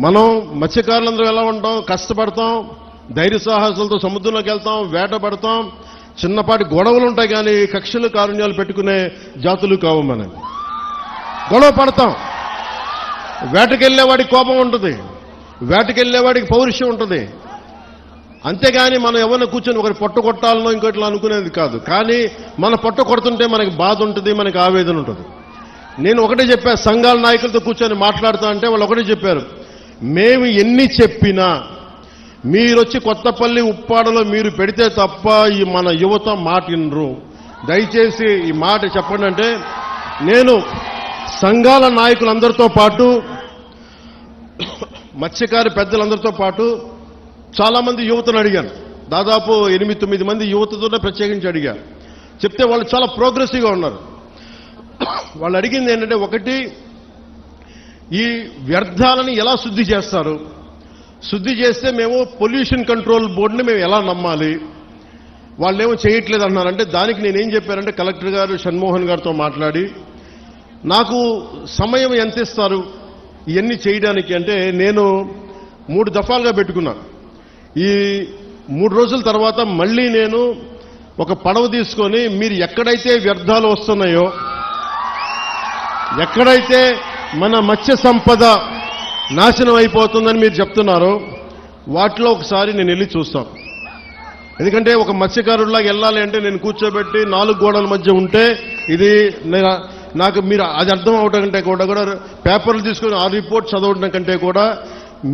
మనం మత్స్యకారులందరూ ఎలా ఉంటాం, కష్టపడతాం, ధైర్య సాహసాలతో సముద్రంలోకి వెళ్తాం, వేట పడతాం, చిన్నపాటి గొడవలు ఉంటాయి కానీ కక్షలు కారుణ్యాలు పెట్టుకునే జాతులు కావు. మనం గొడవ పడతాం, వేటకెళ్లేవాడికి కోపం ఉంటుంది, వేటకెళ్లేవాడికి పౌరుషం ఉంటుంది. అంతేగాని మనం ఎవరిని కూర్చొని ఒకరి పొట్ట కొట్టాలనో ఇంకోట్లా అనుకునేది కాదు. కానీ మన పొట్ట కొడుతుంటే మనకి బాధ ఉంటుంది, మనకి ఆవేదన ఉంటుంది. నేను ఒకటే చెప్పా, సంఘాల నాయకులతో కూర్చొని మాట్లాడుతా అంటే వాళ్ళు ఒకటే చెప్పారు, మేము ఎన్ని చెప్పినా మీరొచ్చి కొత్తపల్లి ఉప్పాడలో మీరు పెడితే తప్ప ఈ మన యువత మాట వినరు, దయచేసి ఈ మాట చెప్పండి అంటే నేను సంఘాల నాయకులందరితో పాటు మత్స్యకారి పెద్దలందరితో పాటు చాలా మంది యువతను అడిగాను. దాదాపు 8-9 మంది యువతతోనే ప్రత్యేకించి అడిగారు. చెప్తే వాళ్ళు చాలా ప్రోగ్రెసివ్గా ఉన్నారు. వాళ్ళు అడిగింది ఏంటంటే, ఒకటి, ఈ వ్యర్థాలని ఎలా శుద్ధి చేస్తారు, శుద్ధి చేస్తే మేము పొల్యూషన్ కంట్రోల్ బోర్డుని మేము ఎలా నమ్మాలి, వాళ్ళేమో చేయట్లేదు అన్నారంటే దానికి నేనేం చెప్పానంటే, కలెక్టర్ గారు షణ్మోహన్ గారితో మాట్లాడి నాకు సమయం ఎంత ఇస్తారు ఇవన్నీ చేయడానికి అంటే, నేను 3 దఫాలుగా పెట్టుకున్నాను. ఈ 3 రోజుల తర్వాత మళ్ళీ నేను ఒక పడవ తీసుకొని మీరు ఎక్కడైతే వ్యర్థాలు వస్తున్నాయో, ఎక్కడైతే మన మత్స్య సంపద నాశనం అయిపోతుందని మీరు చెప్తున్నారో వాటిలో ఒకసారి నేను వెళ్ళి చూస్తాను. ఎందుకంటే ఒక మత్స్యకారుడిలాగా వెళ్ళాలి అంటే నేను కూర్చోబెట్టి 4 గోడల మధ్య ఉంటే ఇది నాకు మీరు అది అర్థం అవడం కంటే కూడా పేపర్లు తీసుకొని ఆ రిపోర్ట్ చదవడం కంటే కూడా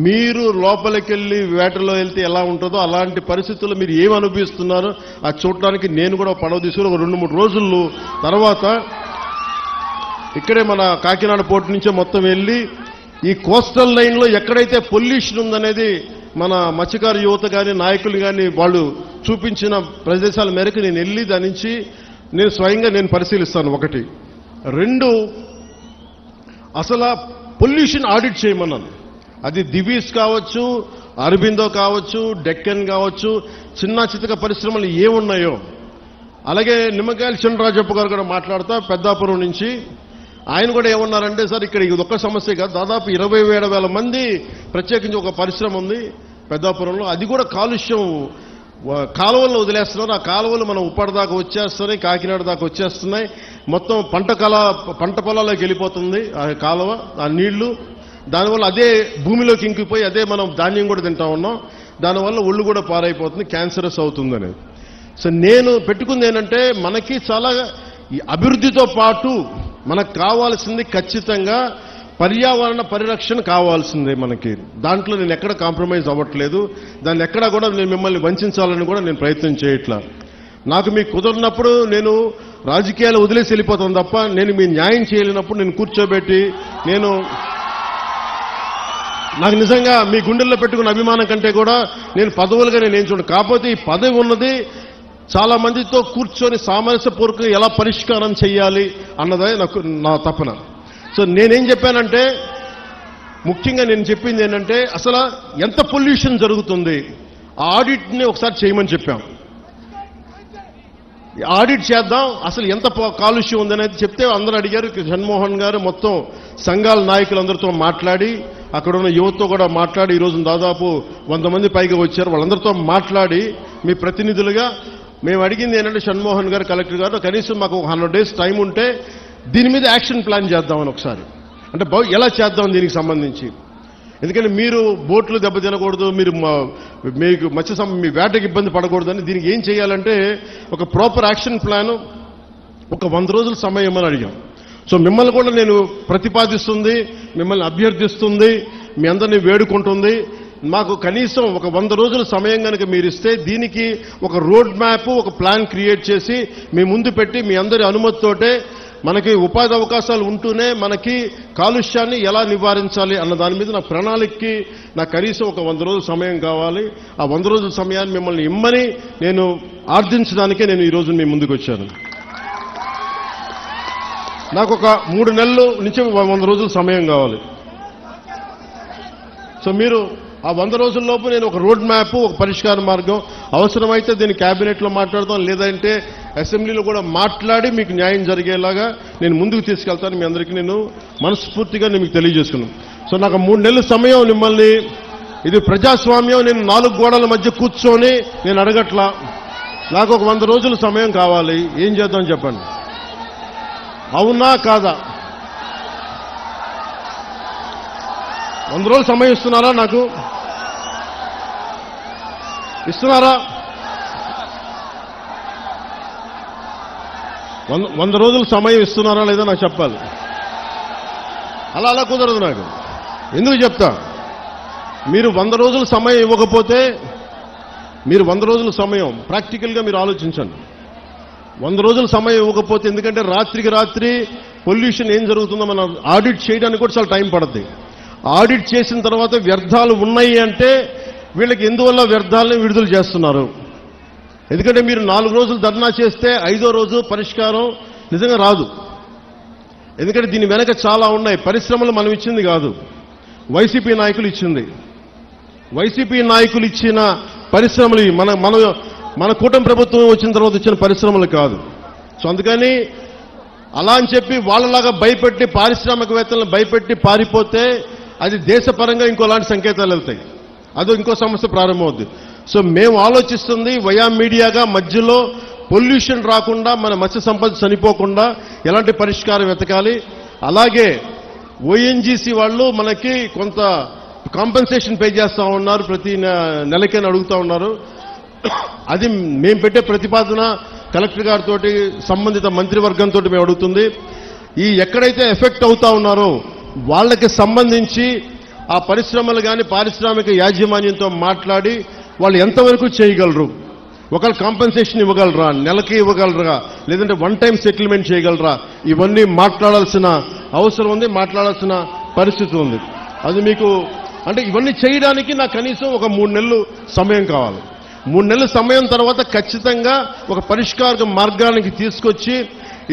మీరు లోపలికి వెళ్ళి వేటలో వెళ్తే ఎలా ఉంటుందో అలాంటి పరిస్థితుల్లో మీరు ఏమి అనుభవిస్తున్నారో అది చూడటానికి నేను కూడా పడవ తీసుకుని ఒక 2-3 రోజులు తర్వాత ఇక్కడే మన కాకినాడ పోర్టు నుంచే మొత్తం వెళ్ళి ఈ కోస్టల్ లైన్లో ఎక్కడైతే పొల్యూషన్ ఉందనేది మన మత్స్యకారు యువత కానీ నాయకులు కానీ వాళ్ళు చూపించిన ప్రదేశాల మేరకు నేను వెళ్ళి దాని నుంచి నేను స్వయంగా నేను పరిశీలిస్తాను. 1. 2, అసలు పొల్యూషన్ ఆడిట్ చేయమన్నాను. అది దివీస్ కావచ్చు, అరబిందో కావచ్చు, డెక్కన్ కావచ్చు, చిన్న చితక పరిశ్రమలు ఏమున్నాయో. అలాగే నిమ్మకాయల చినరాజప్ప గారు కూడా మాట్లాడుతా పెద్దాపురం నుంచి ఆయన కూడా ఏమన్నారంటే, సార్ ఇక్కడ ఇది ఒక్క సమస్య కాదు, దాదాపు 27,000 మంది ప్రత్యేకించి ఒక పరిశ్రమ ఉంది పెద్దాపురంలో, అది కూడా కాలుష్యం కాలువల్లో వదిలేస్తున్నారు. ఆ కాలువలు మనం ఉప్పాడ దాకా వచ్చేస్తున్నాయి, కాకినాడ దాకా వచ్చేస్తున్నాయి, మొత్తం పంట పొలాల్లోకి వెళ్ళిపోతుంది ఆ కాలువ, ఆ నీళ్లు. దానివల్ల అదే భూమిలోకి ఇంకిపోయి అదే మనం ధాన్యం కూడా తింటా ఉన్నాం, దానివల్ల ఒళ్ళు కూడా పారైపోతుంది, క్యాన్సరస్ అవుతుంది అనేది. సో నేను పెట్టుకుంది ఏంటంటే, మనకి చాలా ఈ అభివృద్ధితో పాటు మనకు కావాల్సింది ఖచ్చితంగా పర్యావరణ పరిరక్షణ కావాల్సిందే మనకి. దాంట్లో నేను ఎక్కడ కాంప్రమైజ్ అవ్వట్లేదు, దాన్ని ఎక్కడా కూడా నేను మిమ్మల్ని వంచాలని కూడా నేను ప్రయత్నం చేయట్లా. నాకు మీకు కుదరినప్పుడు నేను రాజకీయాలు వదిలేసి వెళ్ళిపోతాను తప్ప నేను మీ న్యాయం చేయలేనప్పుడు నేను కూర్చోబెట్టి నాకు నిజంగా మీ గుండెల్లో పెట్టుకున్న అభిమానం కంటే కూడా నేను పదవులుగా నేను చూడండి. కాకపోతే ఈ పదవి ఉన్నది చాలా మందితో కూర్చొని సామరస్యపూర్వకంగా ఎలా పరిష్కారం చేయాలి అన్నదే నా తపన. సో నేనేం చెప్పానంటే, ముఖ్యంగా నేను చెప్పింది ఏంటంటే, అసలు ఎంత పొల్యూషన్ జరుగుతుంది ఆ ఆడిట్ని ఒకసారి చేయమని చెప్పాం. ఆడిట్ చేద్దాం, అసలు ఎంత కాలుష్యం ఉందనేది చెప్తే అందరూ అడిగారు. షణ్మోహన్ గారు మొత్తం సంఘాల నాయకులందరితో మాట్లాడి, అక్కడ ఉన్న యువతతో కూడా మాట్లాడి, ఈరోజు దాదాపు 100 మంది పైగా వచ్చారు. వాళ్ళందరితో మాట్లాడి మీ ప్రతినిధులుగా మేము అడిగింది ఏంటంటే, షణ్మోహన్ గారు, కలెక్టర్ గారు, కనీసం మాకు 100 days టైం ఉంటే దీని మీద యాక్షన్ ప్లాన్ చేద్దామని ఒకసారి, అంటే ఎలా చేద్దాం దీనికి సంబంధించి. ఎందుకంటే మీరు బోట్లు దెబ్బతినకూడదు, మీరు మీకు మీ వేటకి ఇబ్బంది పడకూడదని దీనికి ఏం చేయాలంటే ఒక ప్రాపర్ యాక్షన్ ప్లాన్, ఒక 100 రోజుల సమయం అని అడిగాం. సో మిమ్మల్ని కూడా నేను ప్రతిపాదిస్తుంది, మిమ్మల్ని అభ్యర్థిస్తుంది, మీ అందరినీ వేడుకుంటుంది. మాకు కనీసం ఒక 100 రోజుల సమయం కనుక మీరు ఇస్తే దీనికి ఒక రోడ్ మ్యాప్, ఒక ప్లాన్ క్రియేట్ చేసి మీ ముందు పెట్టి మీ అందరి అనుమతితోటే మనకి ఉపాధి అవకాశాలు ఉంటూనే మనకి కాలుష్యాన్ని ఎలా నివారించాలి అన్న దాని మీద నా ప్రణాళికకి నాకు కనీసం ఒక 100 రోజుల సమయం కావాలి. ఆ 100 రోజుల సమయాన్ని మిమ్మల్ని ఇమ్మని నేను ఆర్థించడానికే నేను ఈరోజు మీ ముందుకు వచ్చాను. నాకు ఒక 3 నెలల నుంచి 100 రోజుల సమయం కావాలి. సో మీరు ఆ 100 రోజుల్లోపు నేను ఒక రోడ్ మ్యాప్, ఒక పరిష్కార మార్గం, అవసరమైతే దీన్ని క్యాబినెట్లో మాట్లాడతాం, లేదంటే అసెంబ్లీలో కూడా మాట్లాడి మీకు న్యాయం జరిగేలాగా నేను ముందుకు తీసుకెళ్తాను. మీ అందరికీ నేను మనస్ఫూర్తిగా మీకు తెలియజేసుకున్నాను. సో నాకు 3 నెలల సమయం మిమ్మల్ని, ఇది ప్రజాస్వామ్యం, నేను 4 గోడల మధ్య కూర్చొని నేను అడగట్లా. నాకు ఒక 100 రోజుల సమయం కావాలి. ఏం చేద్దాం చెప్పండి, అవునా కాదా? 100 రోజులు సమయం ఇస్తున్నారా? నాకు ఇస్తున్నారా? 100 రోజుల సమయం ఇస్తున్నారా లేదా నాకు చెప్పాలి. అలా కుదరదు నాకు. ఎందుకు చెప్తా, మీరు 100 రోజుల సమయం ఇవ్వకపోతే, మీరు 100 రోజుల సమయం ప్రాక్టికల్గా మీరు ఆలోచించండి. 100 రోజుల సమయం ఇవ్వకపోతే, ఎందుకంటే రాత్రికి రాత్రి పొల్యూషన్ ఏం జరుగుతుందో మనం ఆడిట్ చేయడానికి కూడా చాలా టైం పడుతుంది. ఆడిట్ చేసిన తర్వాత వ్యర్థాలు ఉన్నాయి అంటే వీళ్ళకి ఎందువల్ల వ్యర్థాలను విడుదల చేస్తున్నారు. ఎందుకంటే మీరు 4 రోజులు ధర్నా చేస్తే 5వ రోజు పరిష్కారం నిజంగా రాదు. ఎందుకంటే దీని వెనక చాలా ఉన్నాయి. పరిశ్రమలు మనం ఇచ్చింది కాదు, వైసీపీ నాయకులు ఇచ్చింది. వైసీపీ నాయకులు ఇచ్చిన పరిశ్రమలు మన కూటమి ప్రభుత్వం వచ్చిన తర్వాత వచ్చిన పరిశ్రమలు కాదు. సో అందుకని అలా అని చెప్పి వాళ్ళలాగా భయపెట్టి పారిశ్రామికవేత్తలను భయపెట్టి పారిపోతే అది దేశపరంగా ఇంకోలాంటి సంకేతాలు వెళ్తాయి, అదో ఇంకో సమస్య ప్రారంభమవుద్ది. సో మేము ఆలోచిస్తుంది వయా మీడియాగా మధ్యలో పొల్యూషన్ రాకుండా, మన మత్స్య సంపద చనిపోకుండా ఎలాంటి పరిష్కారం వెతకాలి. అలాగే ఓఎన్జీసీ వాళ్ళు మనకి కొంత కాంపెన్సేషన్ పే చేస్తూ ఉన్నారు, ప్రతి నెలకైనా అడుగుతూ ఉన్నారు. అది మేము పెట్టే ప్రతిపాదన కలెక్టర్ గారితో సంబంధిత మంత్రివర్గంతో మేము అడుగుతుంది. ఈ ఎక్కడైతే ఎఫెక్ట్ అవుతా ఉన్నారో వాళ్ళకి సంబంధించి ఆ పరిశ్రమలు కానీ పారిశ్రామిక యాజమాన్యంతో మాట్లాడి వాళ్ళు ఎంతవరకు చేయగలరు, ఒకళ్ళు కాంపెన్సేషన్ ఇవ్వగలరా, నెలకి ఇవ్వగలరా, లేదంటే 1 టైం సెటిల్మెంట్ చేయగలరా, ఇవన్నీ మాట్లాడాల్సిన అవసరం ఉంది, మాట్లాడాల్సిన పరిస్థితి ఉంది. అది మీకు అంటే ఇవన్నీ చేయడానికి నాకు కనీసం ఒక 3 నెలలు సమయం కావాలి. 3 నెలల సమయం తర్వాత ఖచ్చితంగా ఒక పరిష్కార మార్గానికి తీసుకొచ్చి,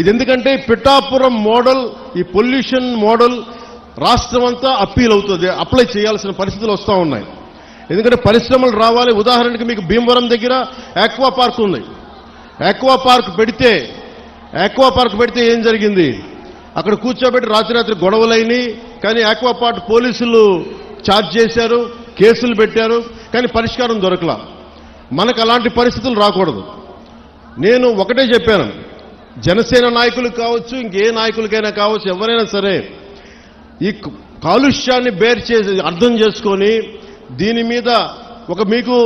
ఇది ఎందుకంటే పిఠాపురం మోడల్, ఈ పొల్యూషన్ మోడల్ రాష్ట్రం అంతా అప్పీల్ అవుతుంది, అప్లై చేయాల్సిన పరిస్థితులు వస్తూ ఉన్నాయి. ఎందుకంటే పరిశ్రమలు రావాలి. ఉదాహరణకి మీకు భీమవరం దగ్గర ఆక్వా పార్క్ ఉంది. ఆక్వా పార్క్ పెడితే ఏం జరిగింది, అక్కడ కూర్చోబెట్టి రాత్రి గొడవలైనవి. కానీ ఆక్వా పార్క్ పోలీసులు ఛార్జ్ చేశారు, కేసులు పెట్టారు, కానీ పరిష్కారం దొరకలా. మనకు అలాంటి పరిస్థితులు రాకూడదు. నేను ఒకటే చెప్పాను, జనసేన నాయకులకు కావచ్చు, ఇంకే నాయకులకైనా కావచ్చు, ఎవరైనా సరే ఈ కాలుష్యాన్ని అర్థం చేసుకొని దీని మీద ఒక మీకు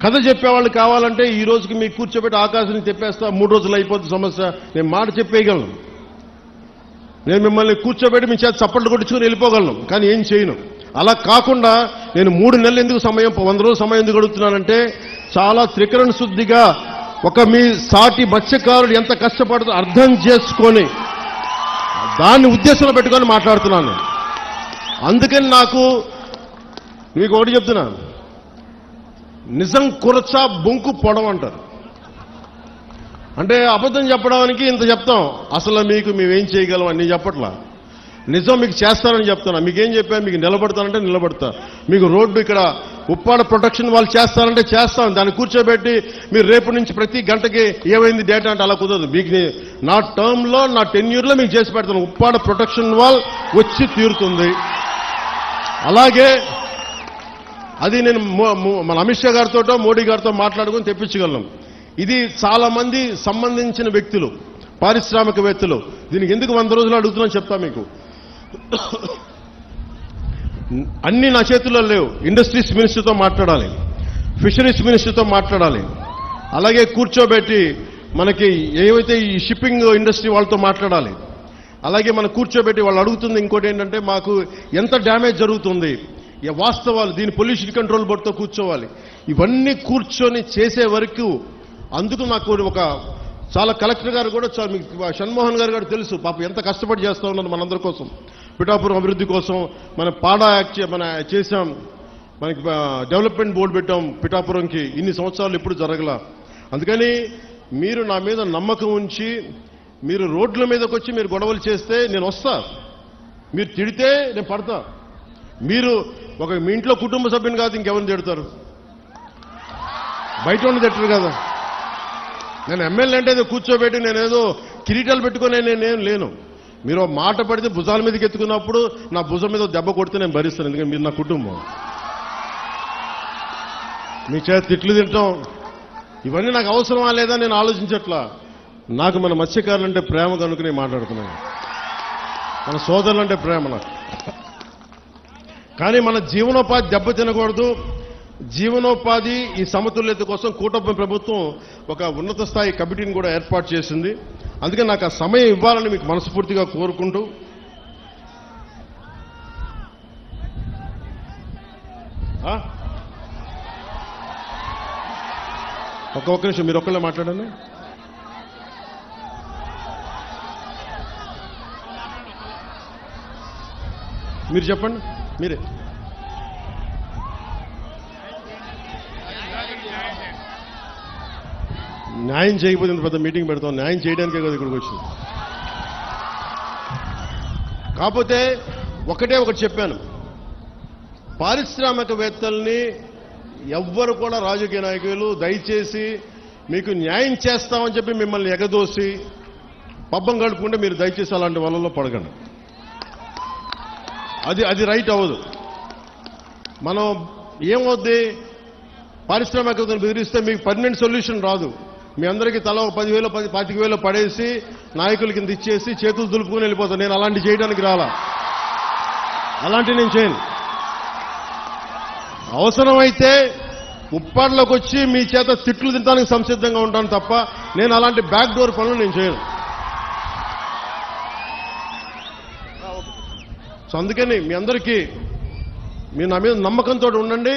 కథ చెప్పేవాళ్ళు కావాలంటే ఈ రోజుకి మీకు కూర్చోబెట్టి ఆకాశాన్ని చెప్పేస్తా, 3 రోజులు అయిపోతుంది సమస్య, నేను మాట చెప్పేయగలను. నేను మిమ్మల్ని కూర్చోబెట్టి మీ చేత చప్పట్లు కొట్టించుకుని వెళ్ళిపోగలను, కానీ ఏం చేయను. అలా కాకుండా నేను 3 నెలలు ఎందుకు సమయం, 100 రోజుల సమయం ఎందుకు అడుగుతున్నానంటే, చాలా త్రికరణ శుద్ధిగా ఒక మీ సాటి మత్స్యకారుడు ఎంత కష్టపడుతుందో అర్థం చేసుకొని దాన్ని ఉద్దేశంలో పెట్టుకొని మాట్లాడుతున్నాను. అందుకని నాకు మీకు ఒకటి చెప్తున్నాను, నిజం కురచ బొంకు పొడవ అంటారు. అంటే అబద్ధం చెప్పడానికి ఇంత చెప్తాం, అసలు మీకు మేమేం చేయగలం అని చెప్పట్లా. నిజం మీకు చేస్తానని చెప్తున్నా. మీకేం చెప్పాను, మీకు నిలబడతానంటే నిలబడతా. మీకు రోడ్డు ఇక్కడ ఉప్పాడ ప్రొటెక్షన్ వాళ్ళు చేస్తారంటే చేస్తాం. దాన్ని కూర్చోబెట్టి మీరు రేపు నుంచి ప్రతి గంటకి ఏమైంది డేటా అంటే అలా కుదరదు. మీకు నా టర్మ్లో, నా టెన్యూర్లో మీకు చేసి పెడతాను. ఉప్పాడ ప్రొటెక్షన్ వాల్ వచ్చి తీరుతుంది. అలాగే అది నేను మన అమిత్ షా గారితో, మోడీ గారితో మాట్లాడుకుని తెప్పించగలను. ఇది చాలా మంది సంబంధించిన వ్యక్తులు, పారిశ్రామికవేత్తలు. దీనికి ఎందుకు 100 రోజులు అడుగుతున్నాను చెప్తా మీకు. అన్ని నా చేతుల్లో లేవు. ఇండస్ట్రీస్ మినిస్టర్తో మాట్లాడాలి, ఫిషరీస్ మినిస్టర్తో మాట్లాడాలి, అలాగే కూర్చోబెట్టి మనకి ఏవైతే ఈ షిప్పింగ్ ఇండస్ట్రీ వాళ్ళతో మాట్లాడాలి. అలాగే మనం కూర్చోబెట్టి వాళ్ళు అడుగుతుంది ఇంకోటి ఏంటంటే, మాకు ఎంత డ్యామేజ్ జరుగుతుంది, వాస్తవాలు, దీని పొల్యూషన్ కంట్రోల్ బోర్డుతో కూర్చోవాలి. ఇవన్నీ కూర్చొని చేసే వరకు అందుకు నాకు ఒక చాలా కలెక్టర్ గారు కూడా మీకు షణ్మోహన్ గారు తెలుసు, పాపం ఎంత కష్టపడి చేస్తూ ఉన్నారు మనందరి కోసం, పిఠాపురం అభివృద్ధి కోసం. మన పాడా యాక్ట్ మన చేశాం, మనకి డెవలప్మెంట్ బోర్డు పెట్టాం పిఠాపురంకి. ఇన్ని సంవత్సరాలు ఎప్పుడు జరగల. అందుకని మీరు నా మీద నమ్మకం ఉంచి మీరు రోడ్ల మీదకి వచ్చి మీరు గొడవలు చేస్తే నేను వస్తా, మీరు తిడితే నేను పడతా. మీరు మీ ఇంట్లో కుటుంబ సభ్యుని కాదు ఇంకెవరిని తిడతారు, బయట ఉండి తిట్టరు కదా. నేను ఎమ్మెల్యే అంటే కూర్చోబెట్టి నేనేదో కిరీటాలు పెట్టుకునే నేనేం లేను. మీరు మాట పడితే భుజాల మీదకి ఎత్తుకున్నప్పుడు నా భుజం మీద దెబ్బ కొడితే నేను భరిస్తాను, ఎందుకంటే మీరు నా కుటుంబం. మీ చేత తిట్లు తింటాం ఇవన్నీ నాకు అవసరమా లేదా నేను ఆలోచించట్లా. నాకు మన మత్స్యకారులంటే ప్రేమ కనుక నేను మాట్లాడుతున్నాను, మన సోదరులంటే ప్రేమ నాకు. కానీ మన జీవనోపాధి దెబ్బ తినకూడదు. జీవనోపాధి ఈ సమతుల్యత కోసం కూటమి ప్రభుత్వం ఒక ఉన్నత స్థాయి కమిటీని కూడా ఏర్పాటు చేసింది. అందుకే నాకు ఆ సమయం ఇవ్వాలని మీకు మనస్ఫూర్తిగా కోరుకుంటూ, ఒక్క నిమిషం మీరు ఒక్కళ్ళే మాట్లాడండి. మీరు చెప్పండి. మీరే న్యాయం చేయకపోతే ఇంత పెద్ద మీటింగ్ పెడతాం, న్యాయం చేయడానికే కదా ఇక్కడికి వచ్చింది. కాకపోతే ఒకటి చెప్పాను, పారిశ్రామికవేత్తల్ని ఎవ్వరు కూడా రాజకీయ నాయకులు దయచేసి మీకు న్యాయం చేస్తామని చెప్పి మిమ్మల్ని ఎగదోసి పబ్బం గడుపుకుంటే మీరు దయచేసి అలాంటి వలలో పడకండి. అది రైట్ అవ్వదు. మనం ఏమవుద్ది, పారిశ్రామికవేత్తలు బెదిరిస్తే మీకు పర్మనెంట్ సొల్యూషన్ రాదు. మీ అందరికీ తల 10,000 25,000 పడేసి నాయకుల కింద ఇచ్చేసి చేతులు దులుపుకుని వెళ్ళిపోతాను. నేను అలాంటి చేయడానికి రాలా, అలాంటి నేను చేయను. అవసరమైతే ఉప్పాడలోకి వచ్చి మీ చేత తిట్లు తినడానికి సంసిద్ధంగా ఉంటాను తప్ప నేను అలాంటి బ్యాక్ డోర్ పనులు నేను చేయను. సో అందుకని మీ అందరికీ మీరు నా మీద నమ్మకంతో ఉండండి.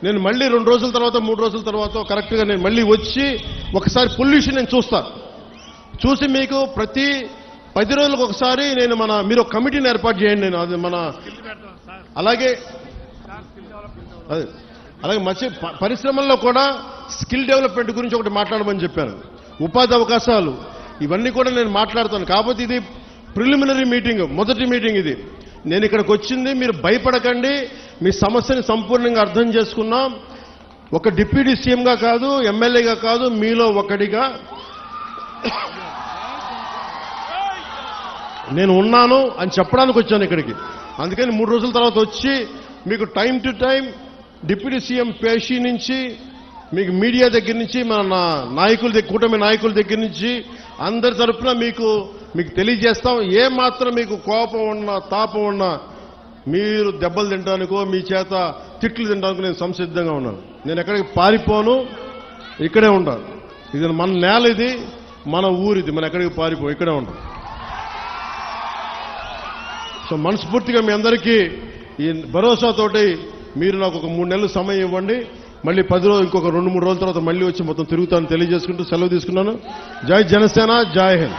నేను మళ్ళీ 2 రోజుల తర్వాత 3 రోజుల తర్వాత కరెక్ట్గా నేను మళ్ళీ వచ్చి ఒకసారి పొల్యూషన్ నేను చూసి మీకు ప్రతి 10 రోజులకు ఒకసారి నేను మీరు ఒక కమిటీని ఏర్పాటు చేయండి. నేను అది అలాగే మత్స్య పరిశ్రమల్లో కూడా స్కిల్ డెవలప్మెంట్ గురించి ఒకటి మాట్లాడమని చెప్పాను. ఉపాధి అవకాశాలు ఇవన్నీ కూడా నేను మాట్లాడతాను. కాకపోతే ఇది ప్రిలిమినరీ మీటింగ్, మొదటి మీటింగ్ ఇది. నేను ఇక్కడికి వచ్చింది, మీరు భయపడకండి, మీ సమస్యని సంపూర్ణంగా అర్థం చేసుకున్నాం. ఒక డిప్యూటీ సీఎంగా కాదు, ఎమ్మెల్యేగా కాదు, మీలో ఒకటిగా నేను ఉన్నాను అని చెప్పడానికి వచ్చాను ఇక్కడికి. అందుకని 3 రోజుల తర్వాత వచ్చి మీకు time to time deputy CM పేషీ నుంచి మీకు మీడియా దగ్గర నుంచి మన నాయకుల దగ్గర, కూటమి నాయకుల దగ్గర నుంచి అందరి తరఫున మీకు తెలియజేస్తాం. ఏ మాత్రం మీకు కోపం ఉన్నా తాపం ఉన్నా మీరు దెబ్బలు తినడానికో మీ చేత తిట్లు తినడానికి నేను సంసిద్ధంగా ఉన్నాను. నేను ఎక్కడికి పారిపోను, ఇక్కడే ఉంటాను. ఇది మన నేల, ఇది మన ఊరిది, మనం ఎక్కడికి పారిపో, ఇక్కడే ఉంటాం. సో మనస్ఫూర్తిగా మీ అందరికీ ఈ భరోసాతోటి మీరు నాకు ఒక 3 నెలలు సమయం ఇవ్వండి. మళ్ళీ 10 రోజులు, ఇంకొక 2-3 రోజుల తర్వాత మళ్ళీ వచ్చి మొత్తం తిరుగుతాను తెలియజేసుకుంటూ సెలవు తీసుకున్నాను. జై జనసేన, జై హింద్.